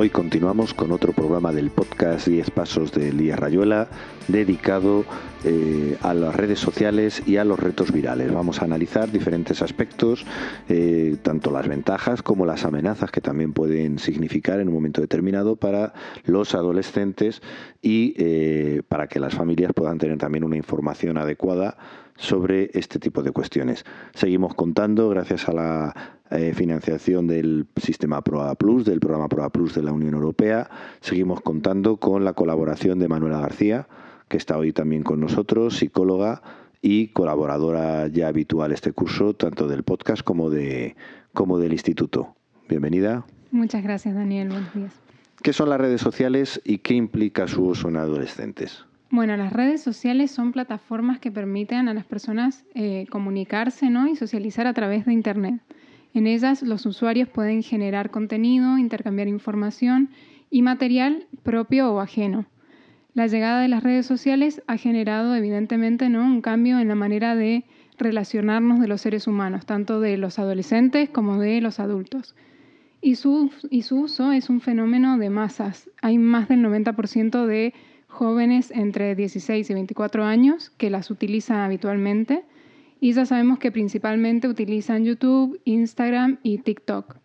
Hoy continuamos con otro programa del podcast 10 Pasos de Elías Rayuela, dedicado a las redes sociales y a los retos virales. Vamos a analizar diferentes aspectos, tanto las ventajas como las amenazas que también pueden significar en un momento determinado para los adolescentes y para que las familias puedan tener también una información adecuada sobre este tipo de cuestiones. Seguimos contando, gracias a la financiación del sistema PROA Plus, del programa PROA Plus de la Unión Europea, seguimos contando con la colaboración de Manuela García, que está hoy también con nosotros, psicóloga y colaboradora ya habitual este curso, tanto del podcast como del instituto. Bienvenida. Muchas gracias, Daniel. Buenos días. ¿Qué son las redes sociales y qué implica su uso en adolescentes? Bueno, las redes sociales son plataformas que permiten a las personas comunicarse, ¿no? y socializar a través de Internet. En ellas los usuarios pueden generar contenido, intercambiar información y material propio o ajeno. La llegada de las redes sociales ha generado evidentemente, ¿no? un cambio en la manera de relacionarnos de los seres humanos, tanto de los adolescentes como de los adultos. Y su uso es un fenómeno de masas. Hay más del 90% de jóvenes entre 16 y 24 años que las utilizan habitualmente. Y ya sabemos que principalmente utilizan YouTube, Instagram y TikTok,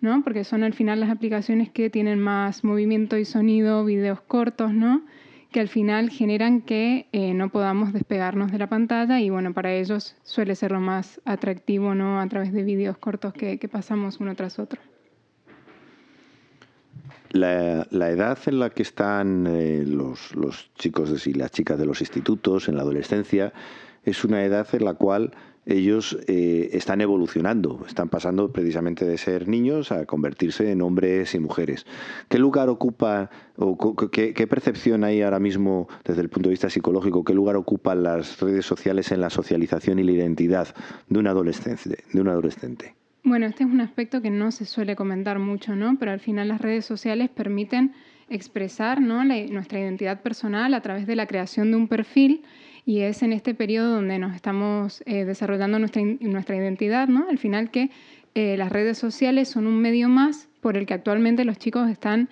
¿no? Porque son al final las aplicaciones que tienen más movimiento y sonido, videos cortos, ¿no? que al final generan que no podamos despegarnos de la pantalla y bueno, para ellos suele ser lo más atractivo, ¿no? a través de videos cortos que pasamos uno tras otro. La edad en la que están los chicos y las chicas de los institutos, en la adolescencia, es una edad en la cual ellos están evolucionando, están pasando precisamente de ser niños a convertirse en hombres y mujeres. ¿Qué lugar ocupa o qué percepción hay ahora mismo desde el punto de vista psicológico? ¿Qué lugar ocupan las redes sociales en la socialización y la identidad de un adolescente? Bueno, este es un aspecto que no se suele comentar mucho, ¿no? Pero al final las redes sociales permiten expresar, ¿no? nuestra identidad personal a través de la creación de un perfil y es en este periodo donde nos estamos desarrollando nuestra identidad, ¿no? Al final que las redes sociales son un medio más por el que actualmente los chicos están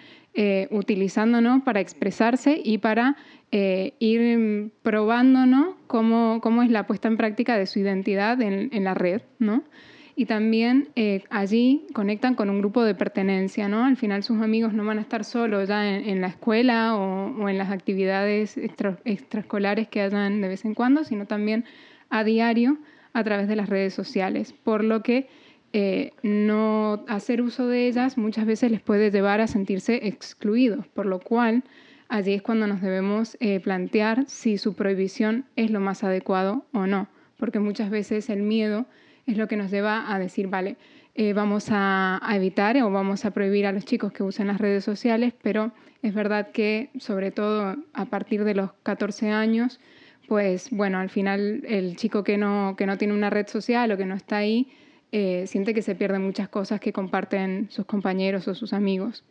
utilizando, ¿no? para expresarse y para ir probando, ¿no? cómo es la puesta en práctica de su identidad en la red, ¿no? Y también allí conectan con un grupo de pertenencia, ¿no? Al final sus amigos no van a estar solos ya en la escuela o en las actividades extraescolares que hayan de vez en cuando, sino también a diario a través de las redes sociales. Por lo que no hacer uso de ellas muchas veces les puede llevar a sentirse excluidos, por lo cual allí es cuando nos debemos plantear si su prohibición es lo más adecuado o no, porque muchas veces el miedo es lo que nos lleva a decir, vale, vamos a evitar o vamos a prohibir a los chicos que usen las redes sociales, pero es verdad que, sobre todo a partir de los 14 años, pues bueno, al final el chico que no tiene una red social o que no está ahí, siente que se pierden muchas cosas que comparten sus compañeros o sus amigos.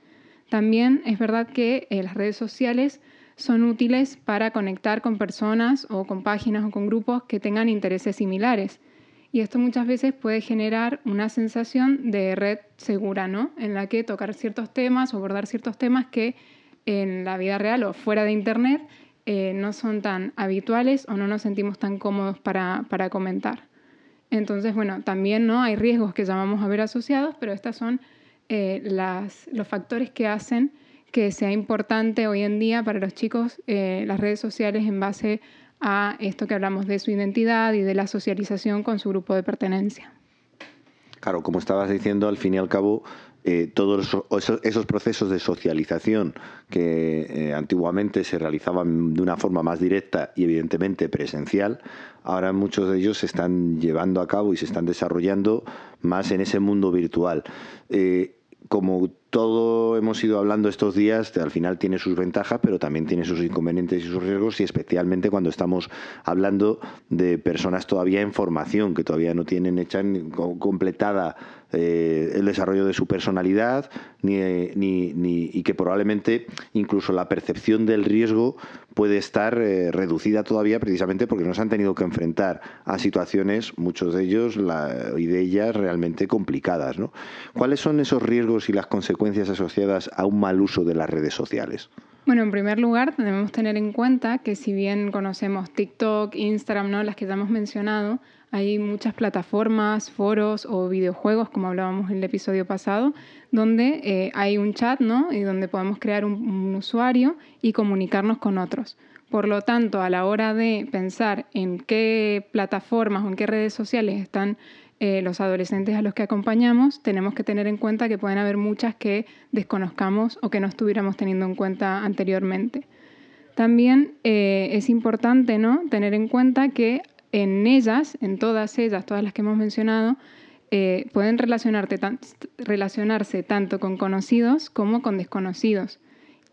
También es verdad que las redes sociales son útiles para conectar con personas o con páginas o con grupos que tengan intereses similares. Y esto muchas veces puede generar una sensación de red segura, ¿no? En la que tocar ciertos temas o abordar ciertos temas que en la vida real o fuera de Internet no son tan habituales o no nos sentimos tan cómodos para comentar. Entonces, bueno, también ¿no? hay riesgos que llamamos a ver asociados, pero estos son los factores que hacen que sea importante hoy en día para los chicos las redes sociales en base a esto que hablamos de su identidad y de la socialización con su grupo de pertenencia. Claro, como estabas diciendo, al fin y al cabo, todos esos procesos de socialización que antiguamente se realizaban de una forma más directa y evidentemente presencial, ahora muchos de ellos se están llevando a cabo y se están desarrollando más en ese mundo virtual. Como todo hemos ido hablando estos días, al final tiene sus ventajas, pero también tiene sus inconvenientes y sus riesgos, y especialmente cuando estamos hablando de personas todavía en formación, que todavía no tienen completada el desarrollo de su personalidad, y que probablemente incluso la percepción del riesgo puede estar reducida todavía precisamente porque no se han tenido que enfrentar a situaciones, muchos de ellos y de ellas realmente complicadas, ¿no? ¿Cuáles son esos riesgos y las consecuencias consecuencias asociadas a un mal uso de las redes sociales? Bueno, en primer lugar, debemos tener en cuenta que si bien conocemos TikTok, Instagram, ¿no?, las que ya hemos mencionado, hay muchas plataformas, foros o videojuegos, como hablábamos en el episodio pasado, donde hay un chat, ¿no?, y donde podemos crear un usuario y comunicarnos con otros. Por lo tanto, a la hora de pensar en qué plataformas o en qué redes sociales están los adolescentes a los que acompañamos, tenemos que tener en cuenta que pueden haber muchas que desconozcamos o que no estuviéramos teniendo en cuenta anteriormente. También es importante, ¿no?, tener en cuenta que en ellas, en todas ellas, todas las que hemos mencionado, pueden relacionarse tanto con conocidos como con desconocidos.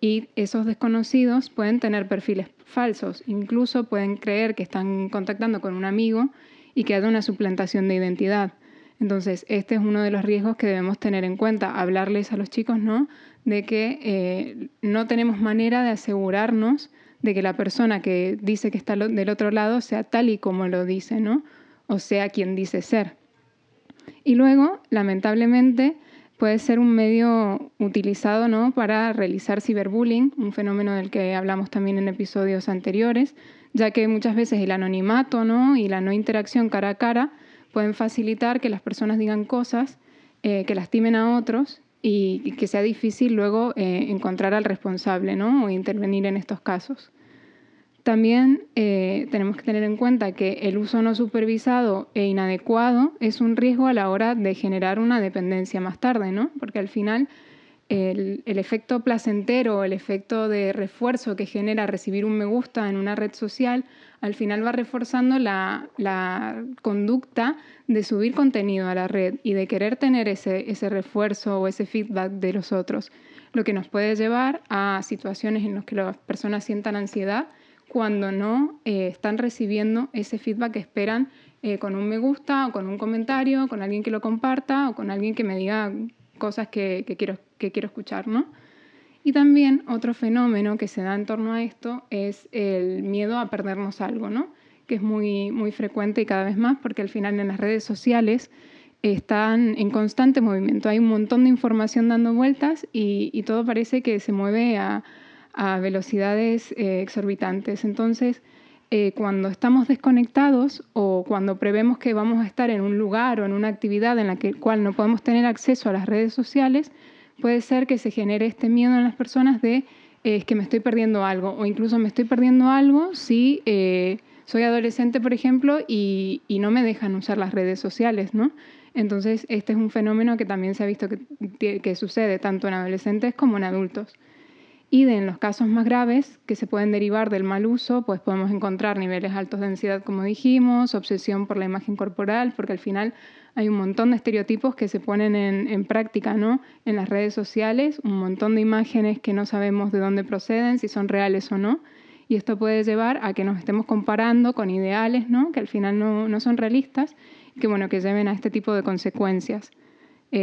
Y esos desconocidos pueden tener perfiles falsos, incluso pueden creer que están contactando con un amigo y que haya una suplantación de identidad. Entonces, este es uno de los riesgos que debemos tener en cuenta, hablarles a los chicos, ¿no?, de que no tenemos manera de asegurarnos de que la persona que dice que está del otro lado sea tal y como lo dice, ¿no?, o sea quien dice ser. Y luego, lamentablemente, puede ser un medio utilizado, ¿no?, para realizar ciberbullying, un fenómeno del que hablamos también en episodios anteriores, ya que muchas veces el anonimato, ¿no?, y la no interacción cara a cara pueden facilitar que las personas digan cosas que lastimen a otros y que sea difícil luego encontrar al responsable, ¿no?, o intervenir en estos casos. También tenemos que tener en cuenta que el uso no supervisado e inadecuado es un riesgo a la hora de generar una dependencia más tarde, ¿no? Porque al final el efecto placentero, el efecto de refuerzo que genera recibir un me gusta en una red social, al final va reforzando la conducta de subir contenido a la red y de querer tener ese refuerzo o ese feedback de los otros, lo que nos puede llevar a situaciones en las que las personas sientan ansiedad cuando no están recibiendo ese feedback que esperan con un me gusta o con un comentario, con alguien que lo comparta o con alguien que me diga cosas que quiero escuchar, ¿no? Y también otro fenómeno que se da en torno a esto es el miedo a perdernos algo, ¿no?, que es muy, muy frecuente y cada vez más porque al final en las redes sociales están en constante movimiento. Hay un montón de información dando vueltas y todo parece que se mueve a velocidades exorbitantes. Entonces, cuando estamos desconectados o cuando prevemos que vamos a estar en un lugar o en una actividad en la cual no podemos tener acceso a las redes sociales, puede ser que se genere este miedo en las personas de es que me estoy perdiendo algo, o incluso me estoy perdiendo algo si soy adolescente, por ejemplo, y no me dejan usar las redes sociales, ¿no? Entonces, este es un fenómeno que también se ha visto que sucede tanto en adolescentes como en adultos. Y en los casos más graves que se pueden derivar del mal uso, pues podemos encontrar niveles altos de ansiedad, como dijimos, obsesión por la imagen corporal, porque al final hay un montón de estereotipos que se ponen en práctica, ¿no?, en las redes sociales, un montón de imágenes que no sabemos de dónde proceden, si son reales o no, y esto puede llevar a que nos estemos comparando con ideales, ¿no?, que al final no son realistas, y que lleven a este tipo de consecuencias.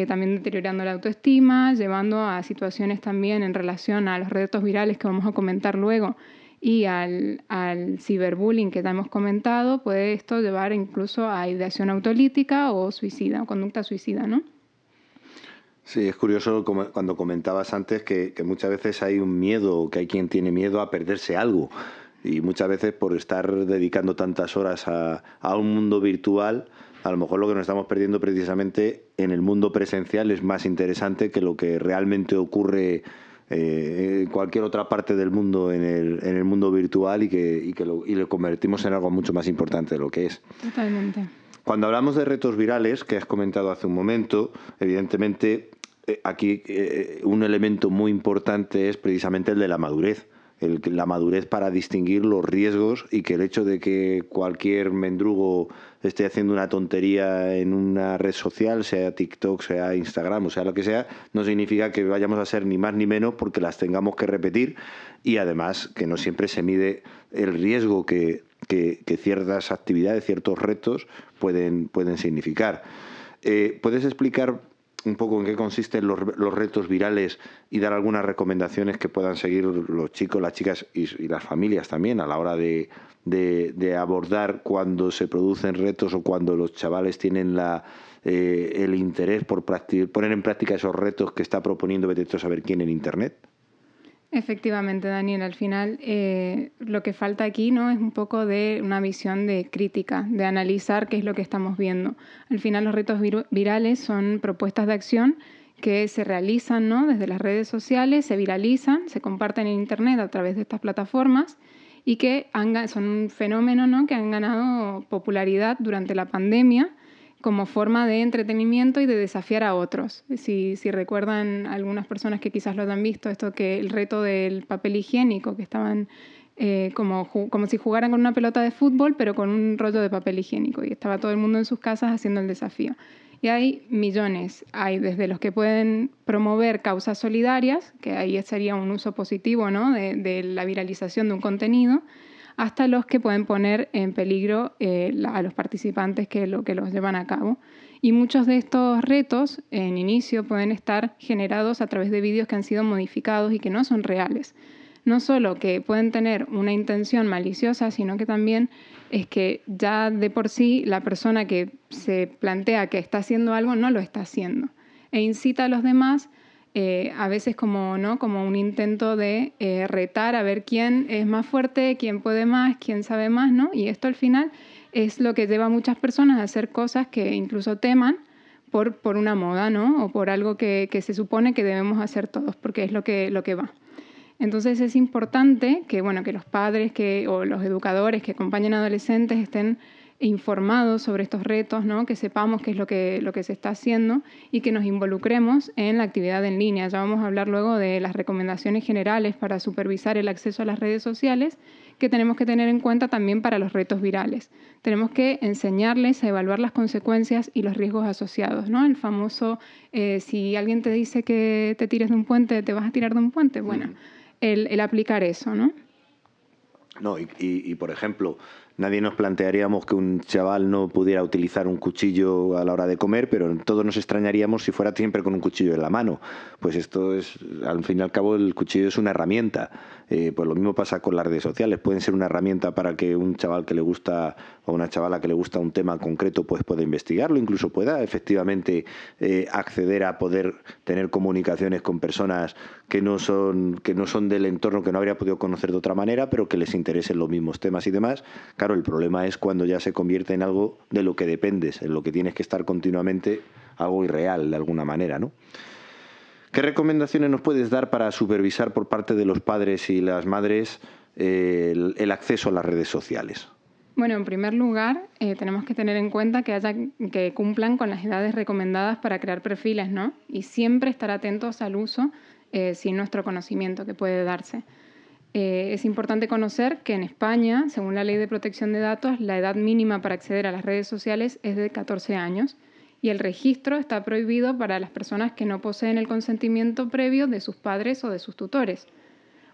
También deteriorando la autoestima, llevando a situaciones también en relación a los retos virales que vamos a comentar luego y al ciberbullying que ya hemos comentado, puede esto llevar incluso a ideación autolítica o suicida, o conducta suicida, ¿no? Sí, es curioso cuando comentabas antes que muchas veces hay un miedo, que hay quien tiene miedo a perderse algo. Y muchas veces por estar dedicando tantas horas a un mundo virtual, a lo mejor lo que nos estamos perdiendo precisamente en el mundo presencial es más interesante que lo que realmente ocurre en cualquier otra parte del mundo en el mundo virtual y lo convertimos en algo mucho más importante de lo que es. Totalmente. Cuando hablamos de retos virales, que has comentado hace un momento, evidentemente aquí un elemento muy importante es precisamente el de la madurez. La madurez para distinguir los riesgos y que el hecho de que cualquier mendrugo esté haciendo una tontería en una red social, sea TikTok, sea Instagram o sea lo que sea, no significa que vayamos a ser ni más ni menos porque las tengamos que repetir y además que no siempre se mide el riesgo que ciertas actividades, ciertos retos pueden significar. ¿Puedes explicar un poco en qué consisten los retos virales y dar algunas recomendaciones que puedan seguir los chicos, las chicas y las familias también a la hora de abordar cuando se producen retos o cuando los chavales tienen el interés por poner en práctica esos retos que está proponiendo vete tú a saber quién en Internet? Efectivamente, Daniel, al final lo que falta aquí, ¿no?, es un poco de una visión de crítica, de analizar qué es lo que estamos viendo. Al final los retos virales son propuestas de acción que se realizan, ¿no?, desde las redes sociales, se viralizan, se comparten en Internet a través de estas plataformas y que son un fenómeno, ¿no?, que han ganado popularidad durante la pandemia como forma de entretenimiento y de desafiar a otros. Si recuerdan algunas personas que quizás lo han visto, esto que el reto del papel higiénico, que estaban como si jugaran con una pelota de fútbol, pero con un rollo de papel higiénico, y estaba todo el mundo en sus casas haciendo el desafío. Y hay millones, hay desde los que pueden promover causas solidarias, que ahí sería un uso positivo, ¿no?, de la viralización de un contenido, hasta los que pueden poner en peligro a los participantes que los llevan a cabo. Y muchos de estos retos en inicio pueden estar generados a través de vídeos que han sido modificados y que no son reales. No solo que pueden tener una intención maliciosa, sino que también es que ya de por sí la persona que se plantea que está haciendo algo no lo está haciendo e incita a los demás a veces como un intento de retar a ver quién es más fuerte, quién puede más, quién sabe más, ¿no? Y esto al final es lo que lleva a muchas personas a hacer cosas que incluso teman por una moda, ¿no?, o por algo que se supone que debemos hacer todos, porque es lo que va. Entonces es importante que los padres o los educadores que acompañan a adolescentes estén informados sobre estos retos, ¿no?, que sepamos qué es lo que se está haciendo y que nos involucremos en la actividad en línea. Ya vamos a hablar luego de las recomendaciones generales para supervisar el acceso a las redes sociales que tenemos que tener en cuenta también para los retos virales. Tenemos que enseñarles a evaluar las consecuencias y los riesgos asociados, ¿no? El famoso, si alguien te dice que te tires de un puente, ¿te vas a tirar de un puente? Bueno, el aplicar eso, ¿no? No, y por ejemplo, nadie nos plantearíamos que un chaval no pudiera utilizar un cuchillo a la hora de comer, pero todos nos extrañaríamos si fuera siempre con un cuchillo en la mano. Pues esto es, al fin y al cabo, el cuchillo es una herramienta. Pues lo mismo pasa con las redes sociales. Pueden ser una herramienta para que un chaval que le gusta o una chavala que le gusta un tema concreto pues pueda investigarlo, incluso pueda efectivamente acceder a poder tener comunicaciones con personas que no son del entorno, que no habría podido conocer de otra manera, pero que les interesen los mismos temas y demás. Claro, el problema es cuando ya se convierte en algo de lo que dependes, en lo que tienes que estar continuamente, algo irreal de alguna manera, ¿no? ¿Qué recomendaciones nos puedes dar para supervisar por parte de los padres y las madres el acceso a las redes sociales? Bueno, en primer lugar, tenemos que tener en cuenta que cumplan con las edades recomendadas para crear perfiles, ¿no? Y siempre estar atentos al uso sin nuestro conocimiento que puede darse. Es importante conocer que en España, según la Ley de Protección de Datos, la edad mínima para acceder a las redes sociales es de 14 años y el registro está prohibido para las personas que no poseen el consentimiento previo de sus padres o de sus tutores.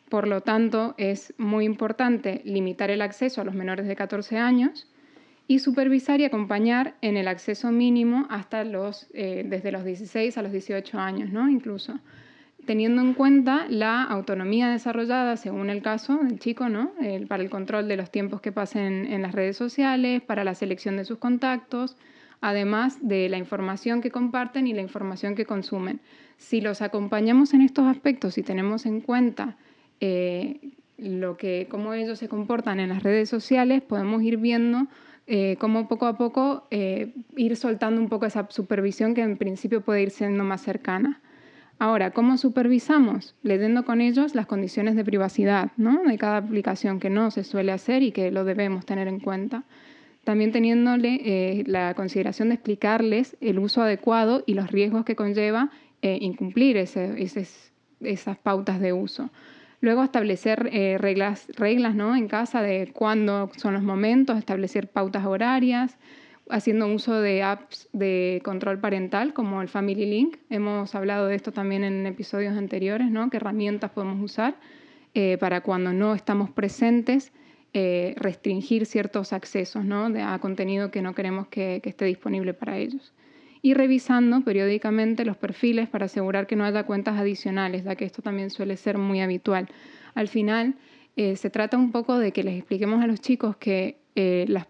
Por lo tanto, es muy importante limitar el acceso a los menores de 14 años y supervisar y acompañar en el acceso mínimo hasta desde los 16 a los 18 años, ¿no? Incluso teniendo en cuenta la autonomía desarrollada según el caso del chico, ¿no? Para el control de los tiempos que pasen en las redes sociales, para la selección de sus contactos, además de la información que comparten y la información que consumen. Si los acompañamos en estos aspectos y tenemos en cuenta cómo ellos se comportan en las redes sociales, podemos ir viendo cómo poco a poco ir soltando un poco esa supervisión que en principio puede ir siendo más cercana. Ahora, ¿cómo supervisamos? Leyendo con ellos las condiciones de privacidad, ¿no?, de cada aplicación, que no se suele hacer y que lo debemos tener en cuenta. También teniéndole la consideración de explicarles el uso adecuado y los riesgos que conlleva incumplir esas pautas de uso. Luego establecer reglas, ¿no?, en casa de cuándo son los momentos, establecer pautas horarias, haciendo uso de apps de control parental como el Family Link. Hemos hablado de esto también en episodios anteriores, ¿no?, qué herramientas podemos usar para cuando no estamos presentes, restringir ciertos accesos, ¿no?, a contenido que no queremos que esté disponible para ellos. y revisando periódicamente los perfiles para asegurar que no haya cuentas adicionales, ya que esto también suele ser muy habitual. Al final, se trata un poco de que les expliquemos a los chicos que las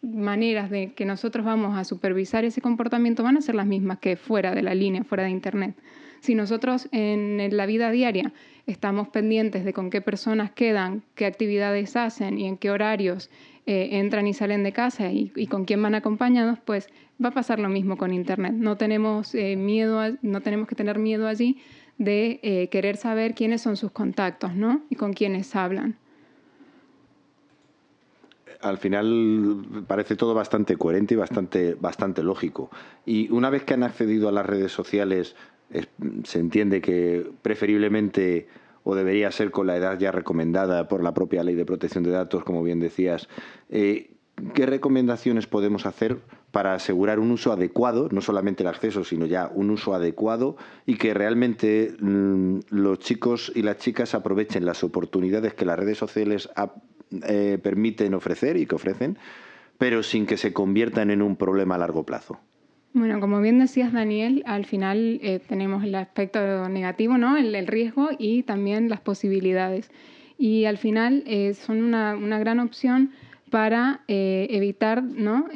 maneras de que nosotros vamos a supervisar ese comportamiento van a ser las mismas que fuera de la línea, fuera de Internet. Si nosotros en la vida diaria estamos pendientes de con qué personas quedan, qué actividades hacen y en qué horarios entran y salen de casa y con quién van acompañados, pues va a pasar lo mismo con Internet. No tenemos no tenemos que tener miedo allí de querer saber quiénes son sus contactos, ¿no? Y con quiénes hablan. Al final parece todo bastante coherente y bastante lógico. Y una vez que han accedido a las redes sociales, se entiende que preferiblemente, o debería ser con la edad ya recomendada por la propia Ley de Protección de Datos, como bien decías, ¿qué recomendaciones podemos hacer para asegurar un uso adecuado, no solamente el acceso, sino ya un uso adecuado, y que realmente los chicos y las chicas aprovechen las oportunidades que las redes sociales permiten ofrecer y que ofrecen, pero sin que se conviertan en un problema a largo plazo? Bueno, como bien decías, Daniel, al final tenemos el aspecto negativo, ¿no? El riesgo y también las posibilidades. Y al final son una gran opción para evitar, ¿no?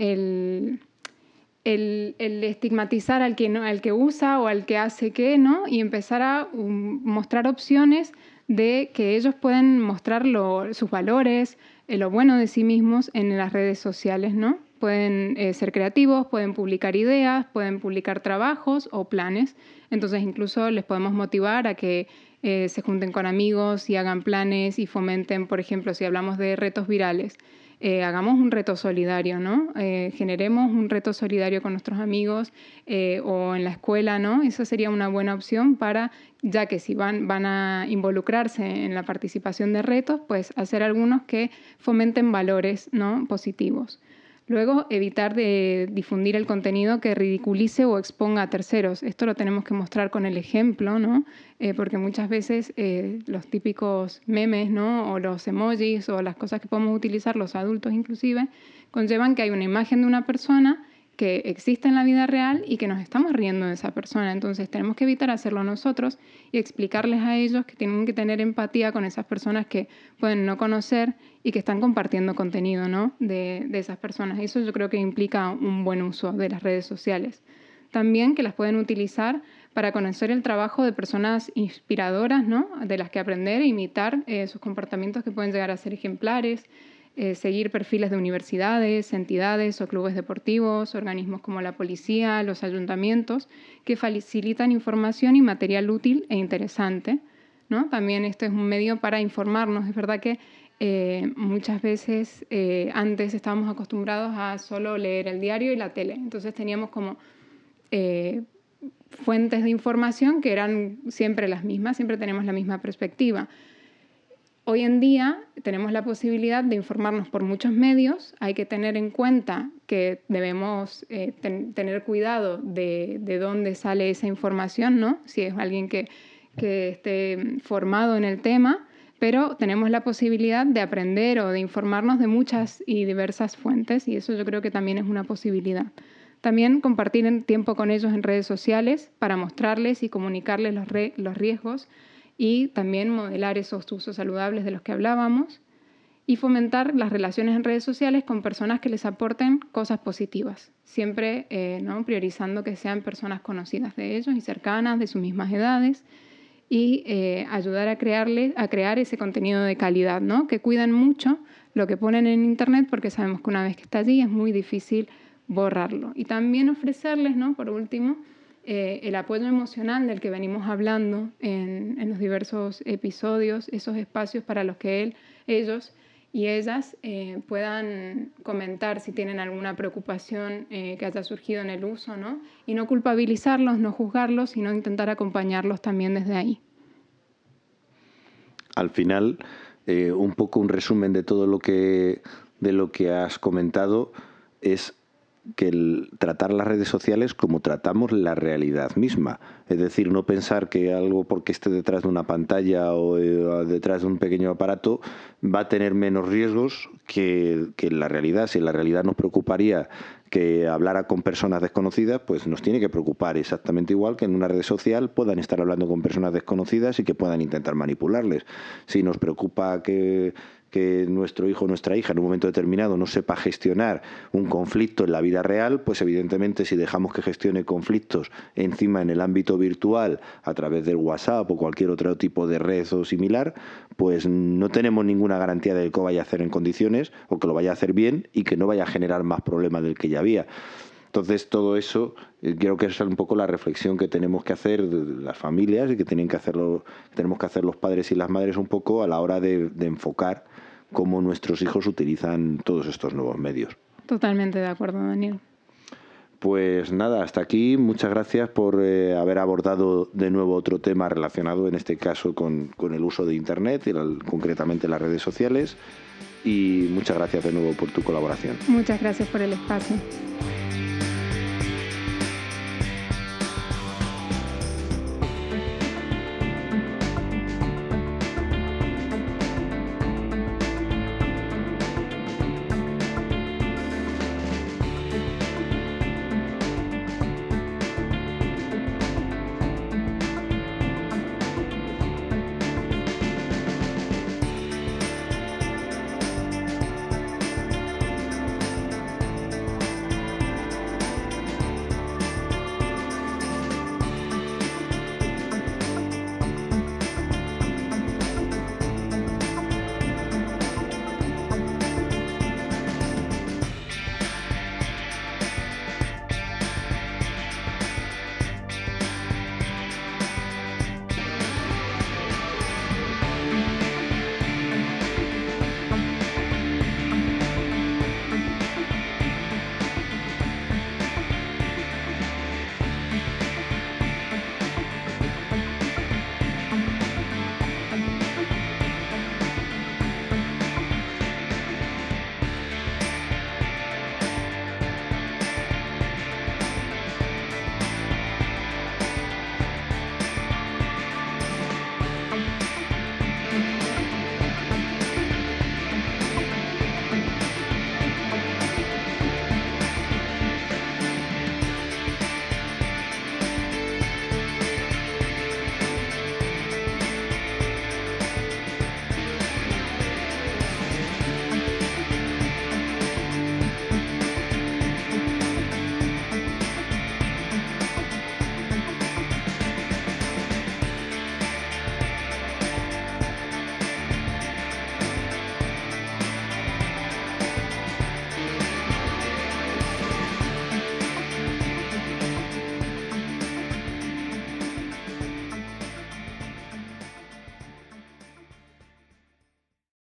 el estigmatizar al que usa o al que hace qué, ¿no? Y empezar a mostrar opciones de que ellos pueden mostrar sus valores, lo bueno de sí mismos en las redes sociales, ¿no? Pueden ser creativos, pueden publicar ideas, pueden publicar trabajos o planes. Entonces incluso les podemos motivar a que se junten con amigos y hagan planes y fomenten, por ejemplo, si hablamos de retos virales, hagamos un reto solidario, ¿no? Generemos un reto solidario con nuestros amigos o en la escuela, ¿no? Esa sería una buena opción para, ya que si van a involucrarse en la participación de retos, pues hacer algunos que fomenten valores, ¿no? Positivos. Luego, evitar de difundir el contenido que ridiculice o exponga a terceros. Esto lo tenemos que mostrar con el ejemplo, ¿no? Porque muchas veces los típicos memes, ¿no? O los emojis o las cosas que podemos utilizar los adultos inclusive, conllevan que hay una imagen de una persona que existe en la vida real y que nos estamos riendo de esa persona. Entonces tenemos que evitar hacerlo nosotros y explicarles a ellos que tienen que tener empatía con esas personas que pueden no conocer y que están compartiendo contenido, ¿no? de esas personas. Eso yo creo que implica un buen uso de las redes sociales. También que las pueden utilizar para conocer el trabajo de personas inspiradoras, ¿no? De las que aprender e imitar sus comportamientos que pueden llegar a ser ejemplares. Seguir perfiles de universidades, entidades o clubes deportivos, organismos como la policía, los ayuntamientos, que facilitan información y material útil e interesante, ¿no? También este es un medio para informarnos. Es verdad que muchas veces antes estábamos acostumbrados a solo leer el diario y la tele, entonces teníamos como fuentes de información que eran siempre las mismas, siempre tenemos la misma perspectiva. Hoy en día tenemos la posibilidad de informarnos por muchos medios. Hay que tener en cuenta que debemos tener cuidado de dónde sale esa información, ¿no? Si es alguien que esté formado en el tema, pero tenemos la posibilidad de aprender o de informarnos de muchas y diversas fuentes, y eso yo creo que también es una posibilidad. También compartir tiempo con ellos en redes sociales para mostrarles y comunicarles los riesgos, y también modelar esos usos saludables de los que hablábamos y fomentar las relaciones en redes sociales con personas que les aporten cosas positivas, siempre ¿no? priorizando que sean personas conocidas de ellos y cercanas, de sus mismas edades, y ayudar a crear ese contenido de calidad, ¿no? Que cuidan mucho lo que ponen en Internet, porque sabemos que una vez que está allí es muy difícil borrarlo. Y también ofrecerles, ¿no? Por último, el apoyo emocional del que venimos hablando en los diversos episodios, esos espacios para los que ellos y ellas puedan comentar si tienen alguna preocupación que haya surgido en el uso, ¿no? Y no culpabilizarlos, no juzgarlos, sino intentar acompañarlos también desde ahí. Al final, un poco un resumen de todo lo que has comentado es que tratar las redes sociales como tratamos la realidad misma. Es decir, no pensar que algo porque esté detrás de una pantalla o detrás de un pequeño aparato va a tener menos riesgos que la realidad. Si en la realidad nos preocuparía que hablar con personas desconocidas pues nos tiene que preocupar exactamente igual que en una red social puedan estar hablando con personas desconocidas y que puedan intentar manipularles. Si nos preocupa que nuestro hijo o nuestra hija en un momento determinado no sepa gestionar un conflicto en la vida real, pues evidentemente si dejamos que gestione conflictos encima en el ámbito virtual a través del WhatsApp o cualquier otro tipo de red o similar, pues no tenemos ninguna garantía de que lo vaya a hacer en condiciones o que lo vaya a hacer bien y que no vaya a generar más problemas del que ya había. Entonces, todo eso creo que es un poco la reflexión que tenemos que hacer las familias y que tenemos que hacer los padres y las madres un poco a la hora de enfocar cómo nuestros hijos utilizan todos estos nuevos medios. Totalmente de acuerdo, Daniel. Pues nada, hasta aquí. Muchas gracias por haber abordado de nuevo otro tema relacionado, en este caso, con el uso de Internet y concretamente las redes sociales. Y muchas gracias de nuevo por tu colaboración. Muchas gracias por el espacio.